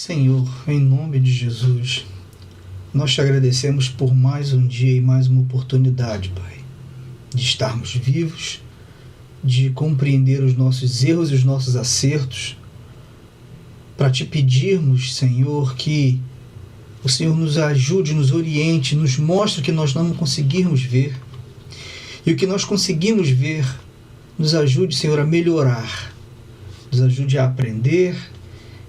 Senhor, em nome de Jesus, nós te agradecemos por mais um dia e mais uma oportunidade, Pai, de estarmos vivos, de compreender os nossos erros e os nossos acertos, para te pedirmos, Senhor, que o Senhor nos ajude, nos oriente, nos mostre o que nós não conseguirmos ver, e o que nós conseguimos ver, nos ajude, Senhor, a melhorar, nos ajude a aprender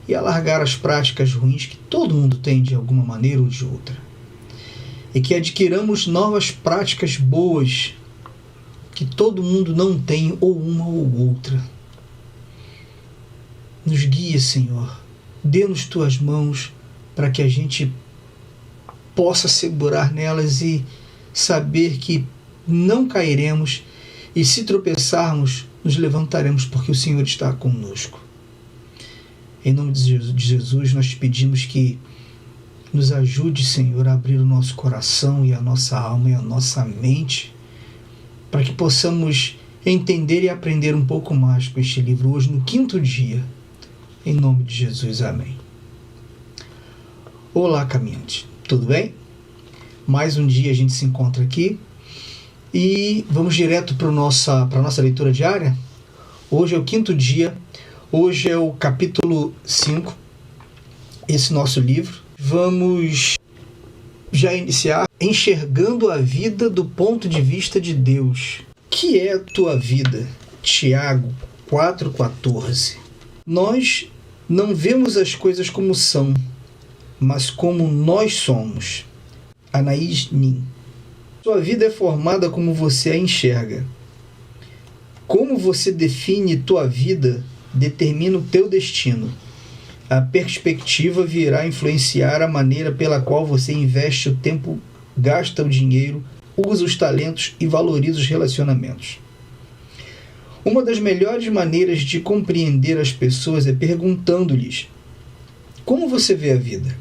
e a largar as práticas ruins que todo mundo tem de alguma maneira ou de outra. E que adquiramos novas práticas boas que todo mundo não tem, ou uma ou outra. Nos guia, Senhor. Dê-nos tuas mãos para que a gente possa segurar nelas e saber que não cairemos, e se tropeçarmos, nos levantaremos porque o Senhor está conosco. Em nome de Jesus, nós te pedimos que nos ajude, Senhor, a abrir o nosso coração e a nossa alma e a nossa mente, para que possamos entender e aprender um pouco mais com este livro hoje, no 5º dia. Em nome de Jesus, amém. Olá, caminhante, tudo bem? Mais um dia a gente se encontra aqui e vamos direto para a nossa leitura diária. Hoje é o 5º dia. Hoje é o capítulo 5, esse nosso livro. Vamos já iniciar enxergando a vida do ponto de vista de Deus. Que é a tua vida? Tiago 4,14. Nós não vemos as coisas como são, mas como nós somos. Anaís Nin. Sua vida é formada como você a enxerga. Como você define tua vida determina o teu destino. A perspectiva virá influenciar a maneira pela qual você investe o tempo, gasta o dinheiro, usa os talentos e valoriza os relacionamentos. Uma das melhores maneiras de compreender as pessoas é perguntando-lhes: como você vê a vida?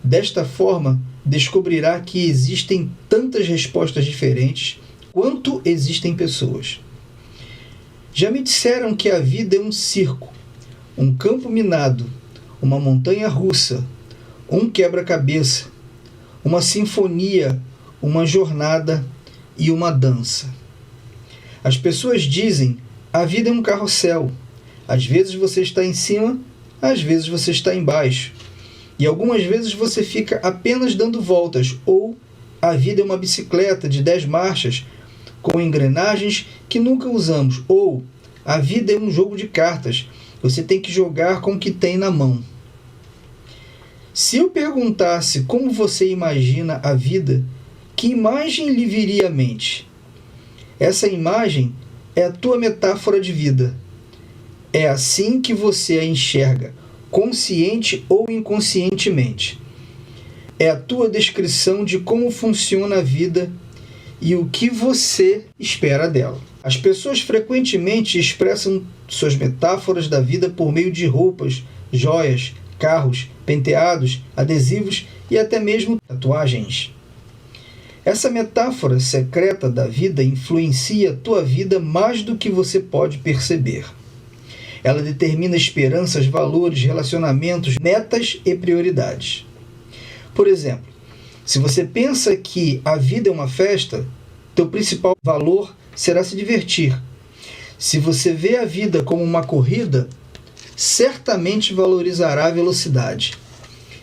Desta forma, descobrirá que existem tantas respostas diferentes quanto existem pessoas. Já me disseram que a vida é um circo, um campo minado, uma montanha russa, um quebra-cabeça, uma sinfonia, uma jornada e uma dança. As pessoas dizem: a vida é um carrossel. Às vezes você está em cima, às vezes você está embaixo. E algumas vezes você fica apenas dando voltas, ou a vida é uma bicicleta de 10 marchas, com engrenagens que nunca usamos, ou a vida é um jogo de cartas, você tem que jogar com o que tem na mão. Se eu perguntasse como você imagina a vida, que imagem lhe viria à mente? Essa imagem é a tua metáfora de vida. É assim que você a enxerga, consciente ou inconscientemente. É a tua descrição de como funciona a vida e o que você espera dela. As pessoas frequentemente expressam suas metáforas da vida por meio de roupas, joias, carros, penteados, adesivos e até mesmo tatuagens. Essa metáfora secreta da vida influencia a tua vida mais do que você pode perceber. Ela determina esperanças, valores, relacionamentos, metas e prioridades. Por exemplo, se você pensa que a vida é uma festa, teu principal valor será se divertir. Se você vê a vida como uma corrida, certamente valorizará a velocidade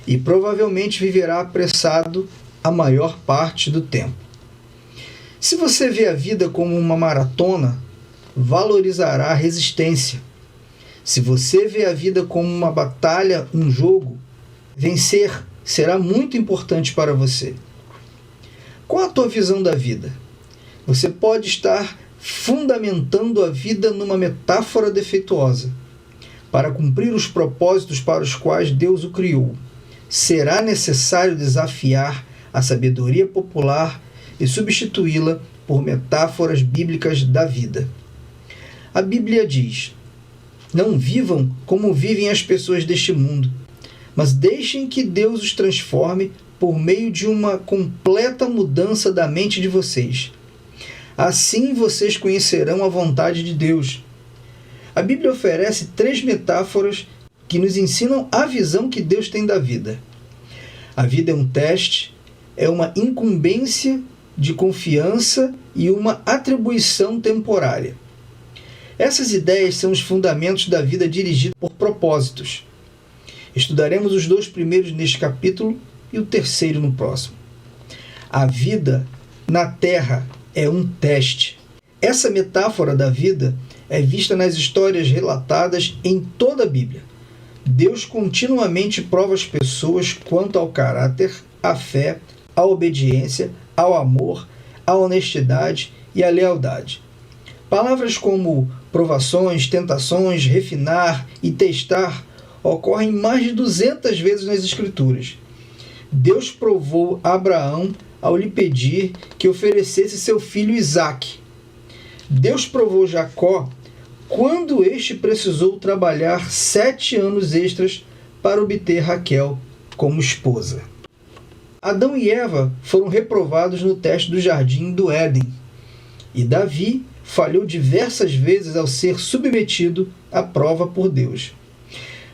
e provavelmente viverá apressado a maior parte do tempo. Se você vê a vida como uma maratona, valorizará a resistência. Se você vê a vida como uma batalha, um jogo, vencer será muito importante para você. Qual a tua visão da vida? Você pode estar fundamentando a vida numa metáfora defeituosa. Para cumprir os propósitos para os quais Deus o criou, será necessário desafiar a sabedoria popular e substituí-la por metáforas bíblicas da vida. A Bíblia diz: não vivam como vivem as pessoas deste mundo, mas deixem que Deus os transforme por meio de uma completa mudança da mente de vocês. Assim vocês conhecerão a vontade de Deus. A Bíblia oferece 3 metáforas que nos ensinam a visão que Deus tem da vida. A vida é um teste, é uma incumbência de confiança e uma atribuição temporária. Essas ideias são os fundamentos da vida dirigida por propósitos. Estudaremos os 2 primeiros neste capítulo e o 3º no próximo. A vida na Terra é um teste. Essa metáfora da vida é vista nas histórias relatadas em toda a Bíblia. Deus continuamente prova as pessoas quanto ao caráter, à fé, à obediência, ao amor, à honestidade e à lealdade. Palavras como provações, tentações, refinar e testar ocorrem mais de 200 vezes nas Escrituras. Deus provou Abraão ao lhe pedir que oferecesse seu filho Isaque. Deus provou Jacó quando este precisou trabalhar 7 anos extras para obter Raquel como esposa. Adão e Eva foram reprovados no teste do jardim do Éden, e Davi falhou diversas vezes ao ser submetido à prova por Deus.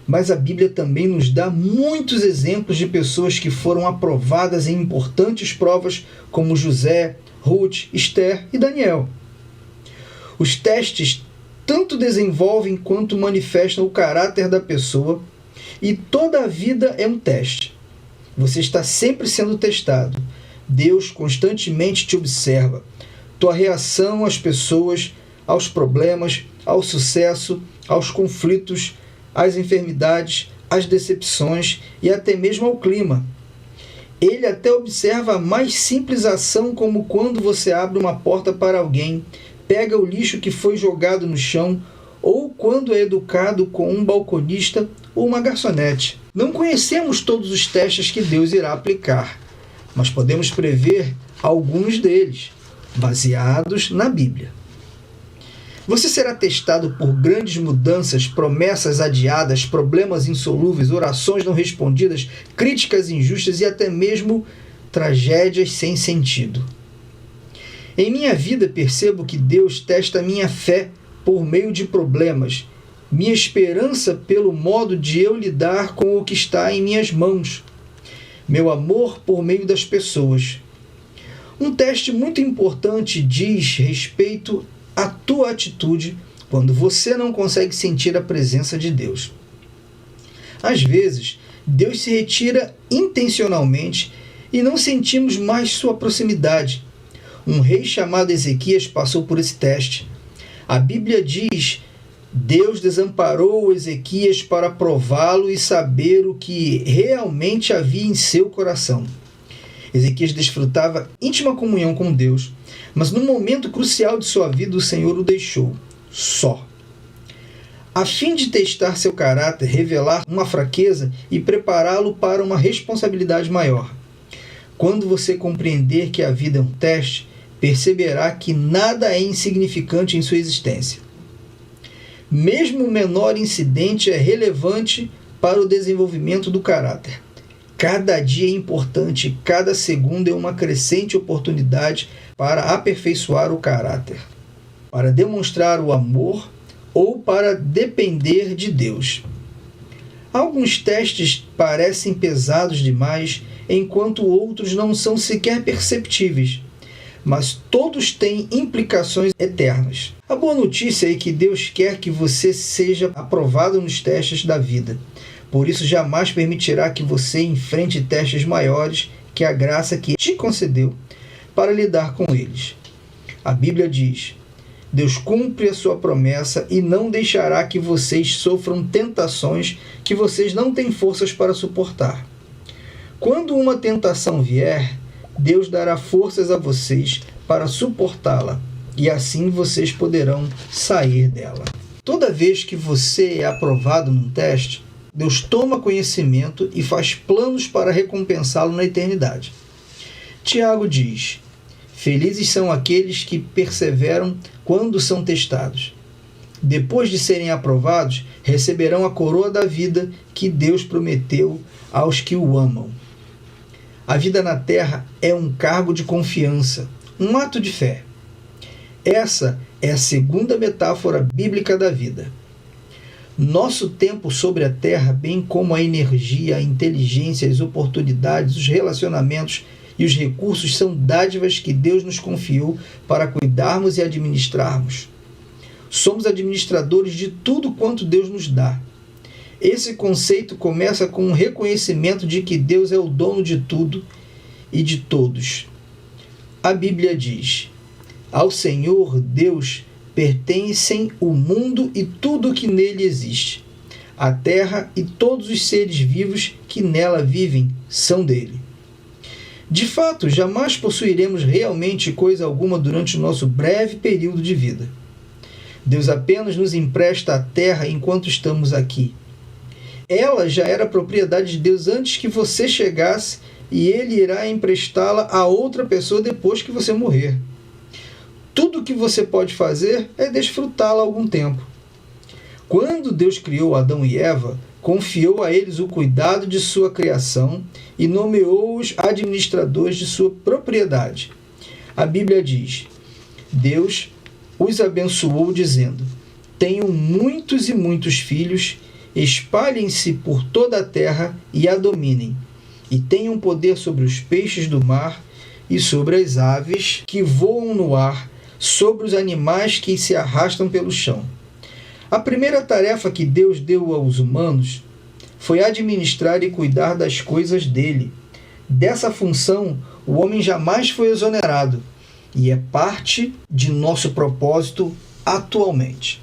Mas a Bíblia também nos dá muitos exemplos de pessoas que foram aprovadas em importantes provas, como José, Ruth, Esther e Daniel. Os testes tanto desenvolvem quanto manifestam o caráter da pessoa, e toda a vida é um teste. Você está sempre sendo testado. Deus constantemente te observa. Tua reação às pessoas, aos problemas, ao sucesso, aos conflitos, às enfermidades, às decepções e até mesmo ao clima. Ele até observa a mais simples ação, como quando você abre uma porta para alguém, pega o lixo que foi jogado no chão, ou quando é educado com um balconista ou uma garçonete. Não conhecemos todos os testes que Deus irá aplicar, mas podemos prever alguns deles, baseados na Bíblia. Você será testado por grandes mudanças, promessas adiadas, problemas insolúveis, orações não respondidas, críticas injustas e até mesmo tragédias sem sentido. Em minha vida percebo que Deus testa minha fé por meio de problemas, minha esperança pelo modo de eu lidar com o que está em minhas mãos, meu amor por meio das pessoas. Um teste muito importante diz respeito à tua atitude quando você não consegue sentir a presença de Deus. Às vezes, Deus se retira intencionalmente e não sentimos mais sua proximidade. Um rei chamado Ezequias passou por esse teste. A Bíblia diz: Deus desamparou Ezequias para prová-lo e saber o que realmente havia em seu coração. Ezequias desfrutava íntima comunhão com Deus, mas no momento crucial de sua vida o Senhor o deixou só, a fim de testar seu caráter, revelar uma fraqueza e prepará-lo para uma responsabilidade maior. Quando você compreender que a vida é um teste, perceberá que nada é insignificante em sua existência. Mesmo o menor incidente é relevante para o desenvolvimento do caráter. Cada dia é importante, cada segundo é uma crescente oportunidade para aperfeiçoar o caráter, para demonstrar o amor ou para depender de Deus. Alguns testes parecem pesados demais, enquanto outros não são sequer perceptíveis, mas todos têm implicações eternas. A boa notícia é que Deus quer que você seja aprovado nos testes da vida. Por isso, jamais permitirá que você enfrente testes maiores que a graça que te concedeu para lidar com eles. A Bíblia diz: Deus cumpre a sua promessa e não deixará que vocês sofram tentações que vocês não têm forças para suportar. Quando uma tentação vier, Deus dará forças a vocês para suportá-la, e assim vocês poderão sair dela. Toda vez que você é aprovado num teste, Deus toma conhecimento e faz planos para recompensá-lo na eternidade. Tiago diz: felizes são aqueles que perseveram quando são testados. Depois de serem aprovados, receberão a coroa da vida que Deus prometeu aos que o amam. A vida na terra é um cargo de confiança, um ato de fé. Essa é a segunda metáfora bíblica da vida. Nosso tempo sobre a Terra, bem como a energia, a inteligência, as oportunidades, os relacionamentos e os recursos são dádivas que Deus nos confiou para cuidarmos e administrarmos. Somos administradores de tudo quanto Deus nos dá. Esse conceito começa com um reconhecimento de que Deus é o dono de tudo e de todos. A Bíblia diz: ao Senhor Deus pertencem o mundo e tudo o que nele existe. A terra e todos os seres vivos que nela vivem são dele. De fato, jamais possuiremos realmente coisa alguma durante o nosso breve período de vida. Deus apenas nos empresta a terra enquanto estamos aqui. Ela já era propriedade de Deus antes que você chegasse e Ele irá emprestá-la a outra pessoa depois que você morrer. Tudo o que você pode fazer é desfrutá-la algum tempo. Quando Deus criou Adão e Eva, confiou a eles o cuidado de sua criação e nomeou-os administradores de sua propriedade. A Bíblia diz: Deus os abençoou dizendo: tenham muitos e muitos filhos, espalhem-se por toda a terra e a dominem, e tenham poder sobre os peixes do mar e sobre as aves que voam no ar, sobre os animais que se arrastam pelo chão. A primeira tarefa que Deus deu aos humanos foi administrar e cuidar das coisas dele. Dessa função, o homem jamais foi exonerado, e é parte de nosso propósito atualmente.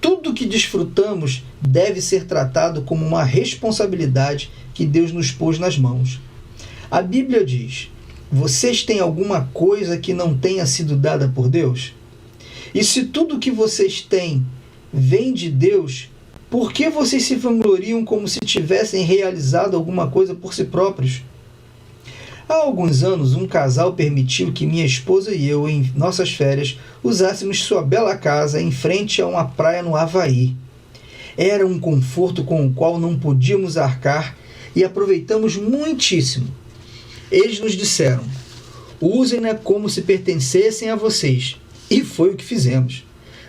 Tudo que desfrutamos deve ser tratado como uma responsabilidade que Deus nos pôs nas mãos. A Bíblia diz: vocês têm alguma coisa que não tenha sido dada por Deus? E se tudo que vocês têm vem de Deus, por que vocês se vangloriam como se tivessem realizado alguma coisa por si próprios? Há alguns anos, um casal permitiu que minha esposa e eu, em nossas férias, usássemos sua bela casa em frente a uma praia no Havaí. Era um conforto com o qual não podíamos arcar e aproveitamos muitíssimo. Eles nos disseram: usem-na como se pertencessem a vocês. E foi o que fizemos.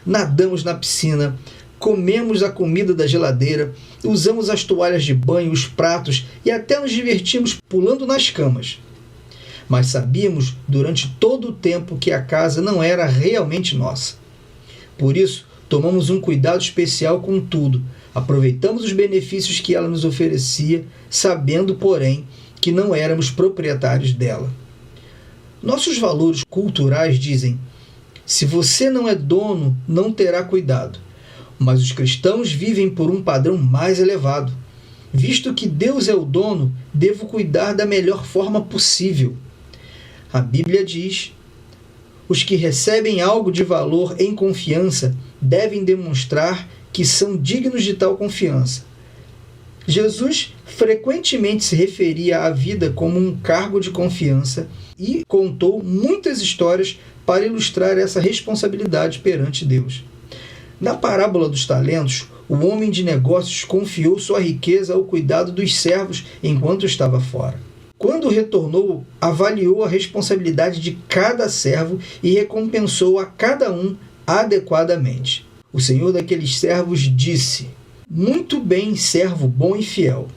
Nadamos na piscina, comemos a comida da geladeira, usamos as toalhas de banho, os pratos e até nos divertimos pulando nas camas. Mas sabíamos durante todo o tempo que a casa não era realmente nossa. Por isso, tomamos um cuidado especial com tudo. Aproveitamos os benefícios que ela nos oferecia, sabendo, porém, que não éramos proprietários dela. Nossos valores culturais dizem: se você não é dono, não terá cuidado. Mas os cristãos vivem por um padrão mais elevado. Visto que Deus é o dono, devo cuidar da melhor forma possível. A Bíblia diz: os que recebem algo de valor em confiança devem demonstrar que são dignos de tal confiança. Jesus frequentemente se referia à vida como um cargo de confiança e contou muitas histórias para ilustrar essa responsabilidade perante Deus. Na parábola dos talentos, o homem de negócios confiou sua riqueza ao cuidado dos servos enquanto estava fora. Quando retornou, avaliou a responsabilidade de cada servo e recompensou a cada um adequadamente. O senhor daqueles servos disse: muito bem, servo bom e fiel.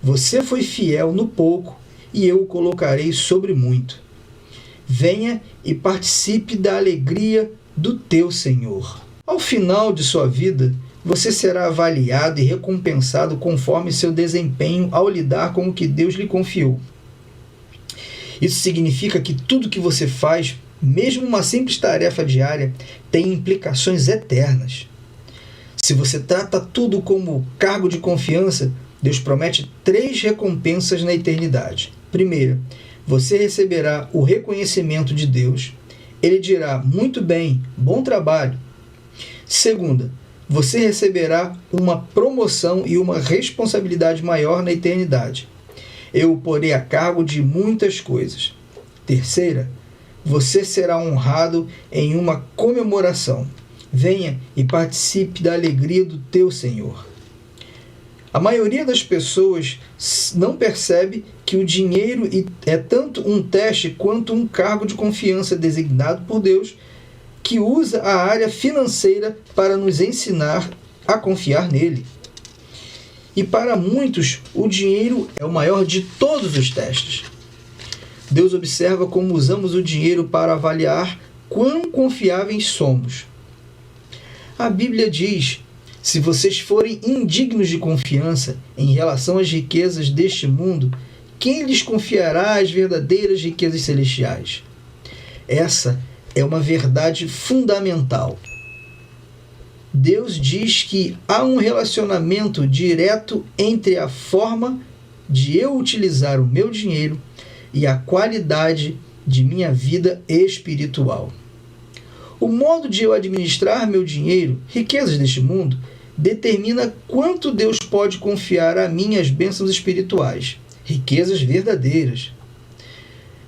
Você foi fiel no pouco e eu o colocarei sobre muito. Venha e participe da alegria do teu Senhor. Ao final de sua vida, você será avaliado e recompensado conforme seu desempenho ao lidar com o que Deus lhe confiou. Isso significa que tudo que você faz, mesmo uma simples tarefa diária, tem implicações eternas. Se você trata tudo como cargo de confiança, Deus promete 3 recompensas na eternidade. Primeira, você receberá o reconhecimento de Deus. Ele dirá: muito bem, bom trabalho. Segunda, você receberá uma promoção e uma responsabilidade maior na eternidade. Eu o porei a cargo de muitas coisas. Terceira, você será honrado em uma comemoração. Venha e participe da alegria do teu Senhor. A maioria das pessoas não percebe que o dinheiro é tanto um teste quanto um cargo de confiança designado por Deus, que usa a área financeira para nos ensinar a confiar nele. E para muitos, o dinheiro é o maior de todos os testes. Deus observa como usamos o dinheiro para avaliar quão confiáveis somos. A Bíblia diz: se vocês forem indignos de confiança em relação às riquezas deste mundo, quem lhes confiará as verdadeiras riquezas celestiais? Essa é uma verdade fundamental. Deus diz que há um relacionamento direto entre a forma de eu utilizar o meu dinheiro e a qualidade de minha vida espiritual. O modo de eu administrar meu dinheiro, riquezas deste mundo, determina quanto Deus pode confiar a mim as bênçãos espirituais, riquezas verdadeiras.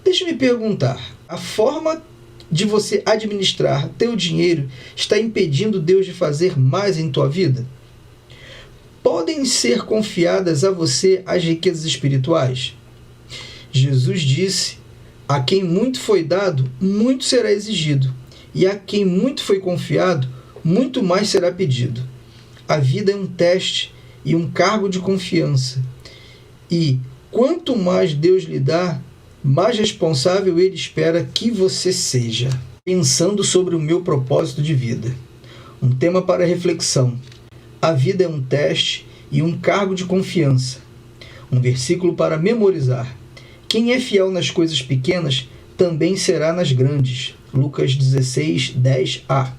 Deixa-me perguntar, a forma de você administrar teu dinheiro está impedindo Deus de fazer mais em tua vida? Podem ser confiadas a você as riquezas espirituais? Jesus disse: a quem muito foi dado, muito será exigido, e a quem muito foi confiado, muito mais será pedido. A vida é um teste e um cargo de confiança. E quanto mais Deus lhe dá, mais responsável Ele espera que você seja. Pensando sobre o meu propósito de vida. Um tema para reflexão. A vida é um teste e um cargo de confiança. Um versículo para memorizar. Quem é fiel nas coisas pequenas, também será nas grandes. Lucas 16, 10a.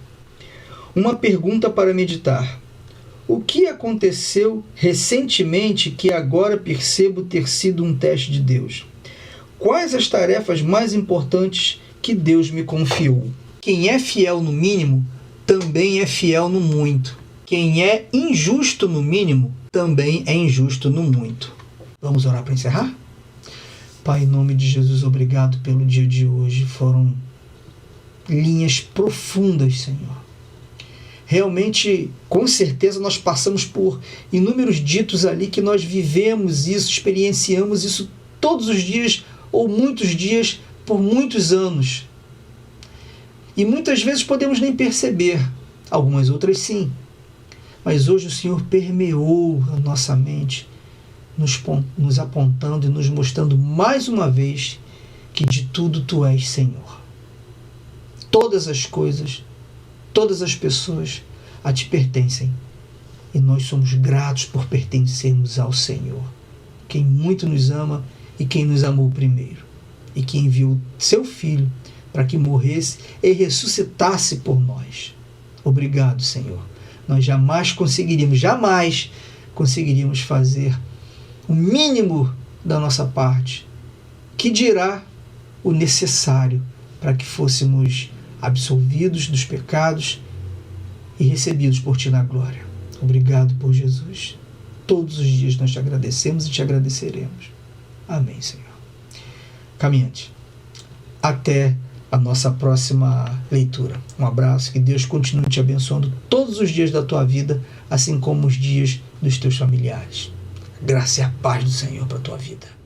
Uma pergunta para meditar. O que aconteceu recentemente que agora percebo ter sido um teste de Deus? Quais as tarefas mais importantes que Deus me confiou? Quem é fiel no mínimo, também é fiel no muito. Quem é injusto no mínimo, também é injusto no muito. Vamos orar para encerrar? Pai, em nome de Jesus, obrigado pelo dia de hoje. Foram linhas profundas, Senhor. Realmente, com certeza, nós passamos por inúmeros ditos ali que nós vivemos isso, experienciamos isso todos os dias ou muitos dias por muitos anos. E muitas vezes podemos nem perceber, algumas outras sim. Mas hoje o Senhor permeou a nossa mente, nos apontando e nos mostrando mais uma vez que de tudo Tu és Senhor. Todas as coisas, todas as pessoas a Ti pertencem. E nós somos gratos por pertencermos ao Senhor, quem muito nos ama e quem nos amou primeiro, e que enviou Seu Filho para que morresse e ressuscitasse por nós. Obrigado, Senhor. Nós jamais conseguiríamos fazer o mínimo da nossa parte, que dirá o necessário para que fôssemos absolvidos dos pecados e recebidos por Ti na glória. Obrigado por Jesus. Todos os dias nós Te agradecemos e Te agradeceremos. Amém, Senhor. Caminhante, até a nossa próxima leitura. Um abraço, que Deus continue te abençoando todos os dias da tua vida, assim como os dias dos teus familiares. Graça e a paz do Senhor para a tua vida.